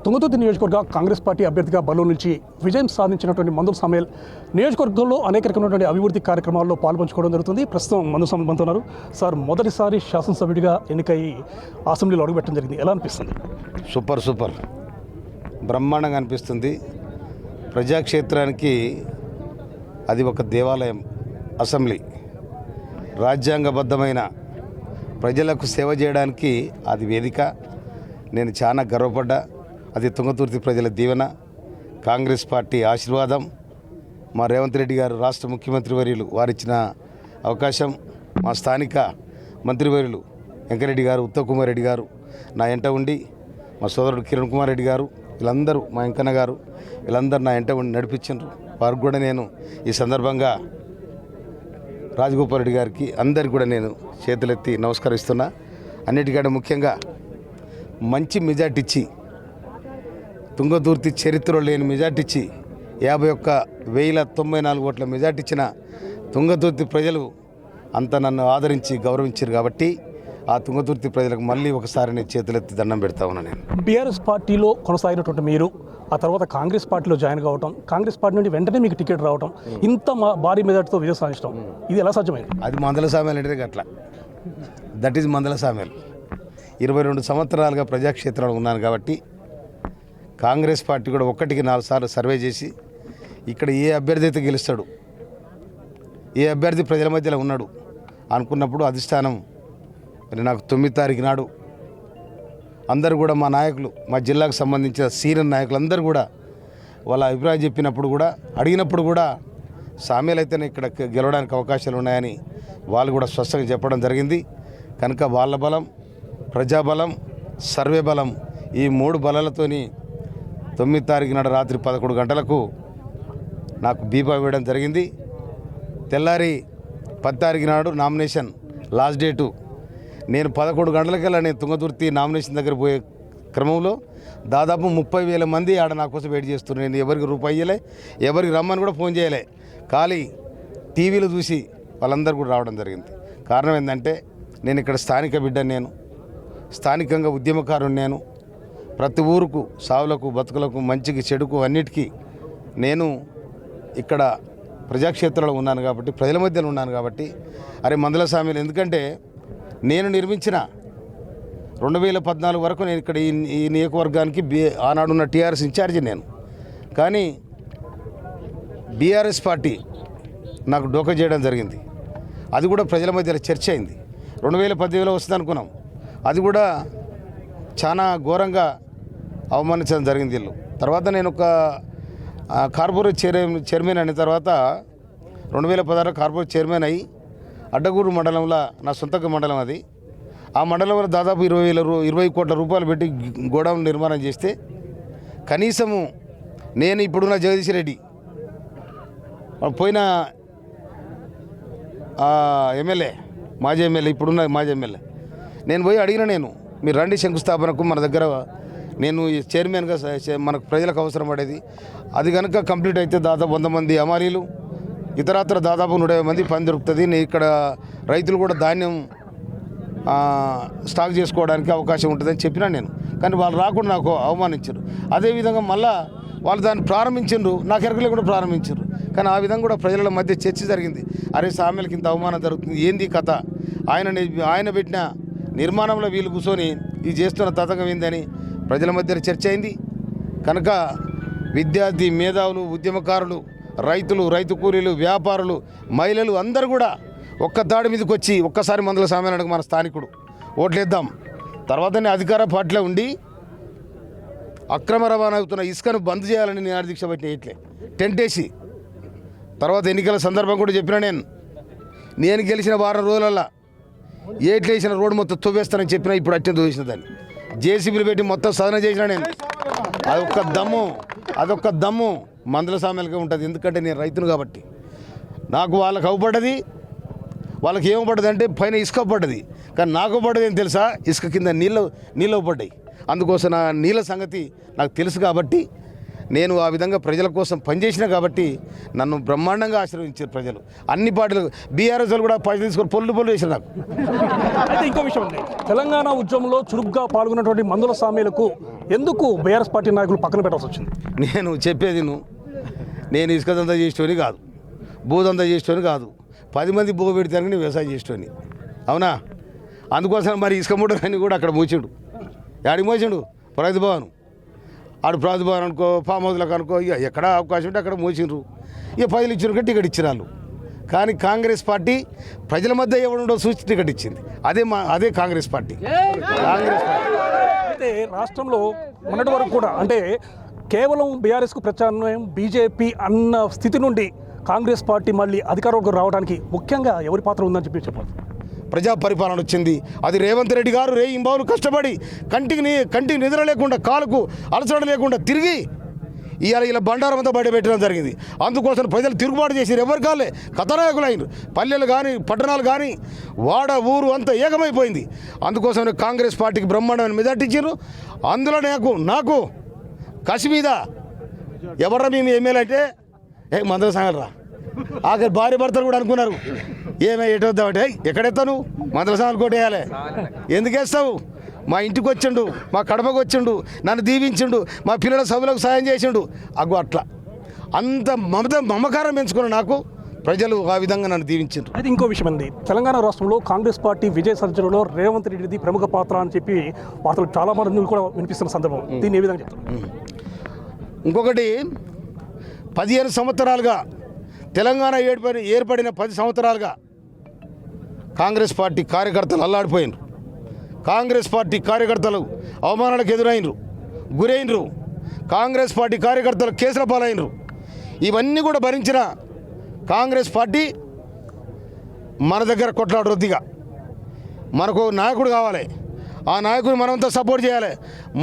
తుంగతుర్తి నియోజకవర్గ కాంగ్రెస్ పార్టీ అభ్యర్థిగా బరిలో నుంచి విజయం సాధించినటువంటి మందుల సామేల్ నియోజకవర్గంలో అనేక రకమైనటువంటి అభివృద్ధి కార్యక్రమాల్లో పాల్పంచుకోవడం జరుగుతుంది. ప్రస్తుతం మందు సామేల్ ఉన్నారు. సార్, మొదటిసారి శాసనసభ్యుడిగా ఎన్నికై అసెంబ్లీలో అడుగుపెట్టడం జరిగింది. ఎలా అనిపిస్తుంది? సూపర్ బ్రహ్మాండంగా అనిపిస్తుంది. ప్రజాక్షేత్రానికి అది ఒక దేవాలయం. అసెంబ్లీ రాజ్యాంగబద్ధమైన ప్రజలకు సేవ చేయడానికి అది వేదిక. నేను చాలా గర్వపడ్డా. అది తుంగతుర్తి ప్రజల దీవెన, కాంగ్రెస్ పార్టీ ఆశీర్వాదం, మా రేవంత్ రెడ్డి గారు రాష్ట్ర ముఖ్యమంత్రి వర్యులు వారిచ్చిన అవకాశం, మా స్థానిక మంత్రివర్యులు వెంకరెడ్డి గారు, ఉత్తమ్ కుమార్ రెడ్డి గారు నా ఎంట ఉండి, మా సోదరుడు కిరణ్ కుమార్ రెడ్డి గారు, వీళ్ళందరూ, మా వెంకన్న గారు, వీళ్ళందరూ నా ఎంట ఉండి నడిపించారు. వారికి కూడా నేను ఈ సందర్భంగా రాజగోపాల్ రెడ్డి గారికి అందరికి కూడా నేను చేతులెత్తి నమస్కరిస్తున్నా. అన్నిటికంటే ముఖ్యంగా మంచి మెజార్టీ ఇచ్చి, తుంగతుర్తి చరిత్రలో లేని మెజార్టీ ఇచ్చి 51,094 ఓట్ల మెజార్టీ ఇచ్చిన తుంగతుర్తి ప్రజలు అంతా నన్ను ఆదరించి గౌరవించారు. కాబట్టి ఆ తుంగతుర్తి ప్రజలకు మళ్ళీ ఒకసారి నేను చేతులెత్తి దండం పెడతా ఉన్నా. నేను బీఆర్ఎస్ పార్టీలో కొనసాగినటువంటి మీరు ఆ తర్వాత కాంగ్రెస్ పార్టీలో జాయిన్ కావటం, కాంగ్రెస్ పార్టీ నుండి వెంటనే మీకు టికెట్ రావటం, ఇంత భారీ మెజార్టీతో విజయం సాధించడం, ఇది ఎలా సాధ్యమైంది? అది మందల సామ్యాలు అంటే అట్లా. దట్ ఈజ్ మందల సామ్యాలు. 22 సంవత్సరాలుగా ప్రజాక్షేత్రంలో ఉన్నాను కాబట్టి కాంగ్రెస్ పార్టీ కూడా 1-4 సార్లు సర్వే చేసి ఇక్కడ ఏ అభ్యర్థి అయితే గెలుస్తాడు, ఏ అభ్యర్థి ప్రజల మధ్యలో ఉన్నాడు అనుకున్నప్పుడు అధిష్టానం మరి నాకు 9 తారీఖు నాడు అందరూ కూడా మా నాయకులు, మా జిల్లాకు సంబంధించిన సీనియర్ నాయకులు అందరూ కూడా వాళ్ళ అభిప్రాయం చెప్పినప్పుడు కూడా, అడిగినప్పుడు కూడా సామ్యాలు అయితేనే ఇక్కడ గెలవడానికి అవకాశాలు ఉన్నాయని వాళ్ళు కూడా స్పష్టంగా చెప్పడం జరిగింది. కనుక వాళ్ళ బలం, ప్రజాబలం, సర్వే బలం, ఈ 3 బలాలతోని 9 తారీఖు నాడు రాత్రి 11 గంటలకు నాకు బీపా ఇవ్వడం జరిగింది. తెల్లారి 10 తారీఖు నాడు నామినేషన్ లాస్ట్ డేటు. నేను 11 గంటలకల్లా నేను తుంగతుర్తి నామినేషన్ దగ్గర పోయే క్రమంలో దాదాపు 30,000 మంది ఆడ నా కోసం వెయిట్ చేస్తున్నారు. నేను ఎవరికి రూపాయి ఇవ్వలే, ఎవరికి రమ్మని కూడా ఫోన్ చేయలే, ఖాళీ టీవీలో చూసి వాళ్ళందరూ కూడా రావడం జరిగింది. కారణం ఏంటంటే నేను ఇక్కడ స్థానిక బిడ్డను, నేను స్థానికంగా ఉద్యమకారుని, నేను ప్రతి ఊరుకు, సావులకు, బతుకులకు, మంచికి, చెడుకు అన్నిటికీ నేను ఇక్కడ ప్రజాక్షేత్రంలో ఉన్నాను కాబట్టి, ప్రజల మధ్యలో ఉన్నాను కాబట్టి అరే మందల సామ్యాలు, ఎందుకంటే నేను నిర్మించిన 2014 వరకు నేను ఇక్కడ ఈ నియోజకవర్గానికి ఆనాడున్న టీఆర్ఎస్ ఇన్ఛార్జి నేను. కానీ బీఆర్ఎస్ పార్టీ నాకు డోకా చేయడం జరిగింది. అది కూడా ప్రజల మధ్యలో చర్చ అయింది. 2018లో వస్తుంది అనుకున్నాం, అది కూడా చాలా ఘోరంగా అవమానించడం జరిగింది వీళ్ళు. తర్వాత నేను ఒక కార్పొరేట్ చైర్మన్ అయిన తర్వాత 2016 కార్పొరేట్ చైర్మన్ అయ్యి అడ్డగూరు మండలంలో, నా సొంత మండలం అది, ఆ మండలంలో దాదాపు 20 కోట్ల రూపాయలు పెట్టి గోడౌన్ నిర్మాణం చేస్తే కనీసము నేను ఇప్పుడున్న జగదీష్ రెడ్డి పోయిన ఎమ్మెల్యే, మాజీ ఎమ్మెల్యే, ఇప్పుడున్న మాజీ ఎమ్మెల్యే, నేను పోయి అడిగిన, నేను మీరు రండి శంకుస్థాపనకు, మన దగ్గర నేను చైర్మన్గా మనకు ప్రజలకు అవసరం పడేది, అది కనుక కంప్లీట్ అయితే దాదాపు 100 మంది అమాలీలు, ఇతరత్ర దాదాపు 150 మంది పని దొరుకుతుంది. నేను ఇక్కడ రైతులు కూడా ధాన్యం స్టాక్ చేసుకోవడానికి అవకాశం ఉంటుందని చెప్పినా నేను. కానీ వాళ్ళు రాకుండా నాకు అవమానించారు. అదేవిధంగా మళ్ళా వాళ్ళు దాన్ని ప్రారంభించారు, నాకు ఎరకలే కూడా ప్రారంభించారు. కానీ ఆ విధంగా కూడా ప్రజల మధ్య చర్చ జరిగింది. అరే సామ్యాలకి ఇంత అవమానం జరుగుతుంది, ఏంది కథ, ఆయన పెట్టిన నిర్మాణంలో వీళ్ళు కూర్చొని ఇది చేస్తున్న తతంగం ఏందని ప్రజల మధ్య చర్చ అయింది. కనుక విద్యార్థి, మేధావులు, ఉద్యమకారులు, రైతులు, రైతు కూలీలు, వ్యాపారులు, మహిళలు అందరూ కూడా ఒక్క తాడి మీదకి వచ్చి ఒక్కసారి మందుల సామ్యాలకు మన స్థానికుడు ఓట్లేద్దాం. తర్వాతనే అధికార పార్టీలో ఉండి అక్రమ రవాణా అవుతున్న ఇసుకను బంద్ చేయాలని నేను దీక్ష పెట్టిన ఇట్లే టెంట్ వేసి, తర్వాత ఎన్నికల సందర్భం కూడా చెప్పిన, నేను గెలిచిన వారం రోజులల్లా ఏట్లు వేసిన రోడ్డు మొత్తం తవ్వేస్తానని చెప్పినా ఇప్పుడు అత్యంత తవ్వేసిన దాన్ని జేసీబీలు పెట్టి మొత్తం సాధన చేసిన నేను. అదొక్క దమ్ము మందుల సామ్యాలకే ఉంటుంది. ఎందుకంటే నేను రైతును కాబట్టి నాకు వాళ్ళకి అవ్వబడ్డది, వాళ్ళకి ఏమపడ్డది అంటే పైన ఇసుక పడ్డది, కానీ నాకు పడ్డది ఏం తెలుసా, ఇసుక కింద నీళ్ళు పడ్డాయి. అందుకోసం నా నీళ్ళ సంగతి నాకు తెలుసు కాబట్టి నేను ఆ విధంగా ప్రజల కోసం పనిచేసిన కాబట్టి నన్ను బ్రహ్మాండంగా ఆశీర్వదించారు ప్రజలు. అన్ని పార్టీలు, బీఆర్ఎస్ కూడా పైసలు తీసుకొని పొల్లు చేశారు నాకు. అయితే ఇంకో విషయం ఉంది, తెలంగాణ ఉద్యమంలో చురుగ్గా పాల్గొన్నటువంటి మందుల సామ్యాలకు ఎందుకు బీఆర్ఎస్ పార్టీ నాయకులు పక్కన పెట్టాల్సి వచ్చింది? నేను చెప్పేది నేను ఇసుకదంతా చేసేటోని కాదు, భూదంతా చేసేటోని కాదు, 10 మంది భూ పెడితే నేను వ్యవసాయం చేసేటోని, అవునా? అందుకోసం మరి ఇసుక మూటని కూడా అక్కడ మూసిండు. యాడికి మోసిండు? ప్రతిభవన్. ఆడు ప్రతిభవన్ అనుకో, ఫామ్ హౌస్లకు అనుకో, ఇక ఎక్కడ అవకాశం ఉంటే అక్కడ మోసిండ్రు. ఇక 10 ఇచ్చిన టికెట్ ఇచ్చిన వాళ్ళు. కానీ కాంగ్రెస్ పార్టీ ప్రజల మధ్య ఎవడుండో సూచి టికెట్ ఇచ్చింది. అదే కాంగ్రెస్ పార్టీ. అయితే రాష్ట్రంలో మొన్నటి వరకు కూడా అంటే కేవలం బీఆర్ఎస్కు ప్రత్యామ్నాయం బీజేపీ అన్న స్థితి నుండి కాంగ్రెస్ పార్టీ మళ్ళీ అధికారంలోకి రావడానికి ముఖ్యంగా ఎవరి పాత్ర ఉందని చెప్పాలి. ప్రజా పరిపాలన వచ్చింది. అది రేవంత్ రెడ్డి గారు రేయింబావులు కష్టపడి కంటికి నిద్ర లేకుండా, కాలుకు అలసట లేకుండా తిరిగి ఇలా బండారం అంతా బయట పెట్టడం జరిగింది. అందుకోసం ప్రజలు తిరుగుబాటు చేసి ఎవరి కాలే కథనాయకులు అయినారు. పల్లెలు కానీ పట్టణాలు కానీ వాడ ఊరు అంతా ఏకమైపోయింది. అందుకోసం కాంగ్రెస్ పార్టీకి బ్రహ్మాండమైన మెజార్టీ ఇచ్చారు. అందులో నాకు కసి మీద ఎవరా మేము ఎమ్మెల్యే అంటే మందల సాగలరా ఆఖరి భార్య భర్తలు కూడా అనుకున్నారు, ఏమై ఎటొద్దామంటే ఎక్కడెత్తాను మందల సాగలు కొట్టేయాలి, ఎందుకు వేస్తావు? మా ఇంటికి వచ్చిండు, మా కడపకు వచ్చిండు, నన్ను దీవించిండు, మా పిల్లల సభలకు సాయం చేసిండు. అగ్గో అట్లా అంత మమకారం పెంచుకున్న నాకు ప్రజలు ఆ విధంగా నన్ను దీవించిండ్రు. అయితే ఇంకో విషయం అండి, తెలంగాణ రాష్ట్రంలో కాంగ్రెస్ పార్టీ విజయ సంచలనంలో రేవంత్ రెడ్డిది ప్రముఖ పాత్ర అని చెప్పి వార్తలు చాలా మంది కూడా వినిపిస్తున్న సందర్భం, దీన్ని ఏ విధంగా చెప్తారు? ఇంకొకటి 15 సంవత్సరాలుగా తెలంగాణ ఏర్పడిన 10 సంవత్సరాలుగా కాంగ్రెస్ పార్టీ కార్యకర్తలు అల్లాడిపోయినరు. కాంగ్రెస్ పార్టీ కార్యకర్తలు అవమానాలకు ఎదురైనరు, గురైనరు. కాంగ్రెస్ పార్టీ కార్యకర్తలు కేసుల పాలైనరు. ఇవన్నీ కూడా భరించిన కాంగ్రెస్ పార్టీ మన దగ్గర కొట్లాడు రొద్దిగా మనకు నాయకుడు కావాలి. ఆ నాయకుడు మనంతా సపోర్ట్ చేయాలి.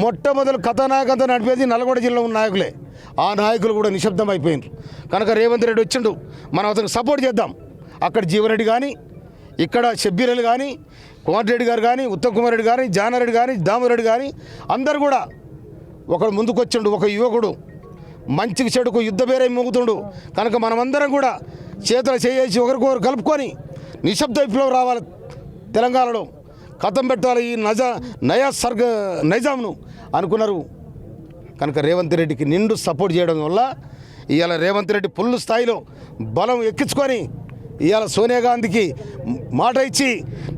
మొట్టమొదటి కథానాయకంతా నడిపేది నల్గొండ జిల్లాలో ఉన్న నాయకులే. ఆ నాయకులు కూడా నిశ్శబ్దం అయిపోయినారు. కనుక రేవంత్ రెడ్డి వచ్చిండు, మనం అతనికి సపోర్ట్ చేద్దాం. అక్కడ జీవరెడ్డి కానీ, ఇక్కడ షబ్బీరలు కానీ, కోమటిరెడ్డి గారు కానీ, ఉత్తమ్ కుమార్ రెడ్డి కానీ, జానారెడ్డి కానీ, దామరెడ్డి కానీ అందరు కూడా ఒకడు ముందుకు వచ్చిండు. ఒక యువకుడు మంచికి చెడుకు యుద్ధ బేరై మోగుతుండు. కనుక మనమందరం కూడా చేతులు చేసి ఒకరికొకరు కలుపుకొని నిశ్శబ్ద విప్లవం రావాలి. తెలంగాణలో కథం పెట్టాలి ఈ నైజాంను అనుకున్నారు. కనుక రేవంత్ రెడ్డికి నిండు సపోర్ట్ చేయడం వల్ల ఇవాళ రేవంత్ రెడ్డి ఫుల్ స్థాయిలో బలం ఎక్కించుకొని ఇవాళ సోనియా గాంధీకి మాట ఇచ్చి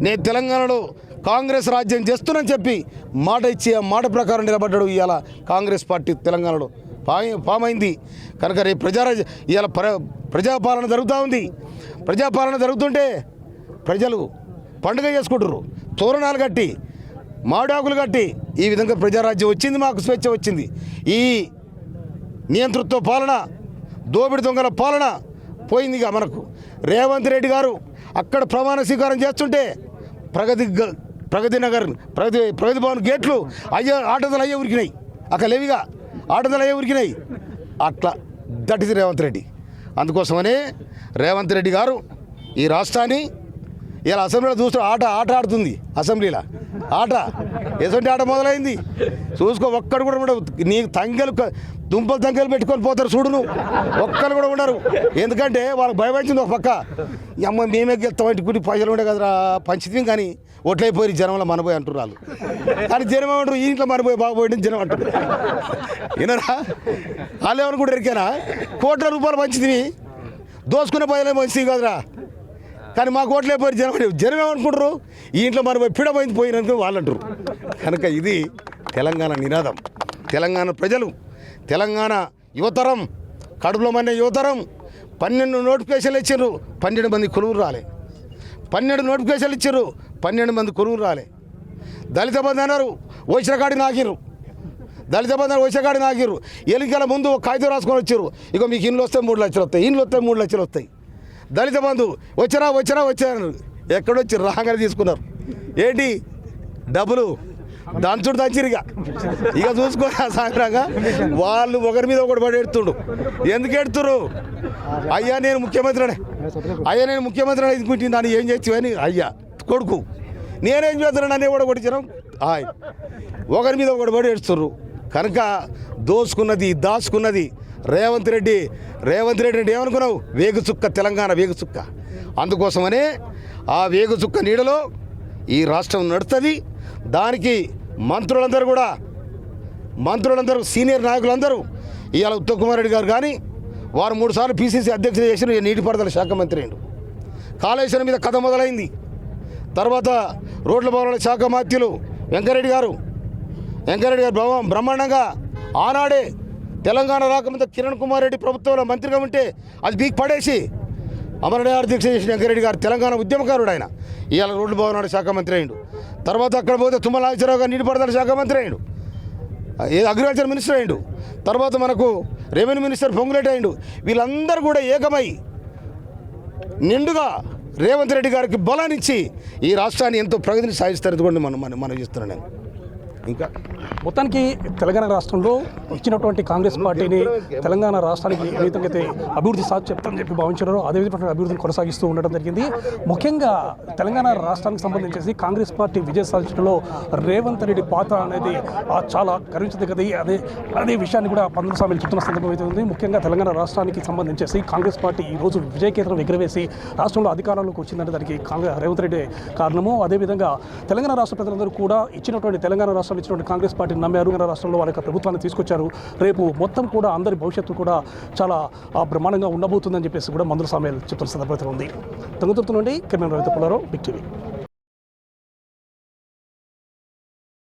నేను తెలంగాణలో కాంగ్రెస్ రాజ్యం చేస్తున్నానని చెప్పి మాట ఇచ్చి ఆ మాట ప్రకారం నిలబడ్డాడు. ఇవాళ కాంగ్రెస్ పార్టీ తెలంగాణలో ఫామ్ అయింది. కనుక రేపు ఇవాళ ప్రజాపాలన జరుగుతూ ఉంది. ప్రజాపాలన జరుగుతుంటే ప్రజలు పండుగ చేసుకుంటారు, తోరణాలు కట్టి, మామిడాకులు కట్టి. ఈ విధంగా ప్రజారాజ్యం వచ్చింది, మాకు స్వేచ్ఛ వచ్చింది. ఈ నియంతృత్వ పాలన, దోపిడి దొంగల పాలన పోయిందిగా మనకు. రేవంత్ రెడ్డి గారు అక్కడ ప్రమాణ స్వీకారం చేస్తుంటే ప్రగతి భవన్ గేట్లు ఆటోదలు అయ్యే ఉరికినాయి. అక్కడ లేవిగా ఆటోదలు అయ్యే ఉరికినాయి. అట్లా దట్ ఇస్ రేవంత్ రెడ్డి. అందుకోసమనే రేవంత్ రెడ్డి గారు ఈ రాష్ట్రాన్ని ఇలా అసెంబ్లీలో చూస్తూ ఆట ఆడుతుంది. అసెంబ్లీలో ఎటువంటి ఆట మొదలైంది చూసుకో. ఒక్కడు కూడా ఉండవు. నీ దుంపలు పెట్టుకొని పోతారు చూడు. నువ్వు ఒక్కరు కూడా ఉండరు. ఎందుకంటే వాళ్ళకి భయపడింది. ఒక పక్క అమ్మ మేమే గెలుస్తామంటే కొన్ని పైసలు ఉండే కదరా పంచితం, కానీ ఒట్లయిపోయి జనంలో మనపోయి అంటారు వాళ్ళు. కానీ జనం ఏమంటారు, ఈ ఇంట్లో మనపోయి బాగుపోయింది జనం అంటారు. వినరా? వాళ్ళు ఏమని కూడా ఎరికేనా? కోట్ల రూపాయలు పంచితివి, దోసుకునే పైసలే మంచిది కదరా. కానీ మా కోట్లే పోయి జనం ఏమనుకుంటారు, ఈ ఇంట్లో మన పిడపోయింది పోయిననుకో వాళ్ళు అంటారు. కనుక ఇది తెలంగాణ నినాదం. తెలంగాణ ప్రజలు, తెలంగాణ యువతరం, కడుపులో మన యువతరం 12 నోటిఫికేషన్లు ఇచ్చారు, 12 మంది కొలువురు రాలే. 12 నోటిఫికేషన్లు ఇచ్చారు, 12 మంది కొలువురు రాలే. దళిత బంధు అన్నారు, వచ్చిన కాడి నాకిరు. దళిత బంధు వచ్చిన కాడి నాకిరు. ఎన్నికల ముందు ఒక కాగితం రాసుకొని వచ్చారు, ఇక మీకు ఇండ్లు వస్తే 3 లక్షలు వస్తాయి, ఇండ్లు వస్తే 3 లక్షలు వస్తాయి. దళిత బంధు వచ్చారు. ఎక్కడొచ్చి రాగానే తీసుకున్నారు. ఏంటి డబ్బులు దంచుడు దంచిరిగా. ఇక చూసుకోరా సాగరాగా వాళ్ళు ఒకరి మీద ఒకటి పడి ఎడుతుండు. ఎందుకు ఎడుతురు? అయ్యా నేను ముఖ్యమంత్రినే అనుకుంటే నన్ను ఏం చేస్తావని అయ్యా కొడుకు నేనేం చేస్తున్నాను అని కూడా కొట్టించడం. ఒకరి మీద ఒకటి పడి ఏడుస్తుర్రు. కనుక దాచుకున్నది రేవంత్ రెడ్డి అంటే ఏమనుకున్నావు? వేగుచుక్క, తెలంగాణ వేగుచుక్క. అందుకోసమనే ఆ వేగుచుక్క నీడలో ఈ రాష్ట్రం నడుస్తుంది. దానికి మంత్రులందరూ కూడా మంత్రులందరూ సీనియర్ నాయకులందరూ ఇవాళ ఉత్తమ్ కుమార్ రెడ్డి గారు కానీ వారు 3 సార్లు పీసీసీ అధ్యక్షుడు చేసిన నీటిపారుదల శాఖ మంత్రి అయ్యిండు. కాళేశ్వరం మీద కథ మొదలైంది. తర్వాత రోడ్ల భవనాల శాఖ మంత్రులు వెంకరెడ్డి గారు బ్రహ్మాండంగా ఆనాడే తెలంగాణ రాకముందు కిరణ్ కుమార్ రెడ్డి ప్రభుత్వంలో మంత్రిగా ఉంటే అది బీక్ పడేసి అమరనాథ అధ్యక్ష చేసిన వెంకరెడ్డి గారు తెలంగాణ ఉద్యమకారుడు ఆయన. ఇవాళ రోడ్ల భవనాల శాఖ మంత్రి అయ్యిండు. తర్వాత అక్కడ పోతే తుమ్మల నాగేశ్వరరావు గారు నీటిపారుదల శాఖ మంత్రి అయ్యిండు, అగ్రికల్చర్ మినిస్టర్ అయ్యిండు. తర్వాత మనకు రెవెన్యూ మినిస్టర్ పొంగులేటి అయ్యిండు. వీళ్ళందరూ కూడా ఏకమై నిండుగా రేవంత్ రెడ్డి గారికి బలాన్నిచ్చి ఈ రాష్ట్రాన్ని ఎంతో ప్రగతిని సాధిస్తారు కూడా మనం చేస్తున్నాను నేను. ఇంకా మొత్తానికి తెలంగాణ రాష్ట్రంలో ఇచ్చినటువంటి కాంగ్రెస్ పార్టీని తెలంగాణ రాష్ట్రానికి ఏ విధంగా అయితే అభివృద్ధి చెప్తామని చెప్పి భావించారో అదేవిధంగా అభివృద్ధిని కొనసాగిస్తూ ఉండడం జరిగింది. ముఖ్యంగా తెలంగాణ రాష్ట్రానికి సంబంధించి కాంగ్రెస్ పార్టీ విజయ సాధించడంలో రేవంత్ రెడ్డి పాత్ర అనేది చాలా గర్వించదగ్గది. అదే విషయాన్ని కూడా పందుల స్వామి చెప్తున్న సందర్భం అయితే ఉంది. ముఖ్యంగా తెలంగాణ రాష్ట్రానికి సంబంధించి కాంగ్రెస్ పార్టీ ఈరోజు విజయకేతనం ఎగురవేసి రాష్ట్రంలో అధికారంలోకి వచ్చిందంటే దానికి రేవంత్ రెడ్డి కారణము. అదేవిధంగా తెలంగాణ రాష్ట్ర ప్రజలందరూ కూడా ఇచ్చినటువంటి తెలంగాణ రాష్ట్రంలో ఇచ్చినటువంటి కాంగ్రెస్ పార్టీని నమ్మారు. రాష్ట్రంలో వారి యొక్క ప్రభుత్వాన్ని తీసుకొచ్చారు. రేపు మొత్తం కూడా అందరి భవిష్యత్తు కూడా చాలా బ్రహ్మాండంగా ఉండబోతుందని చెప్పేసి కూడా మందుల స్వామి చెప్తున్న సందర్భం ఉంది. తంగుతుర్తి నుండి కిరణ్ రవిత పుల్లారావు, బిగ్ టీవీ.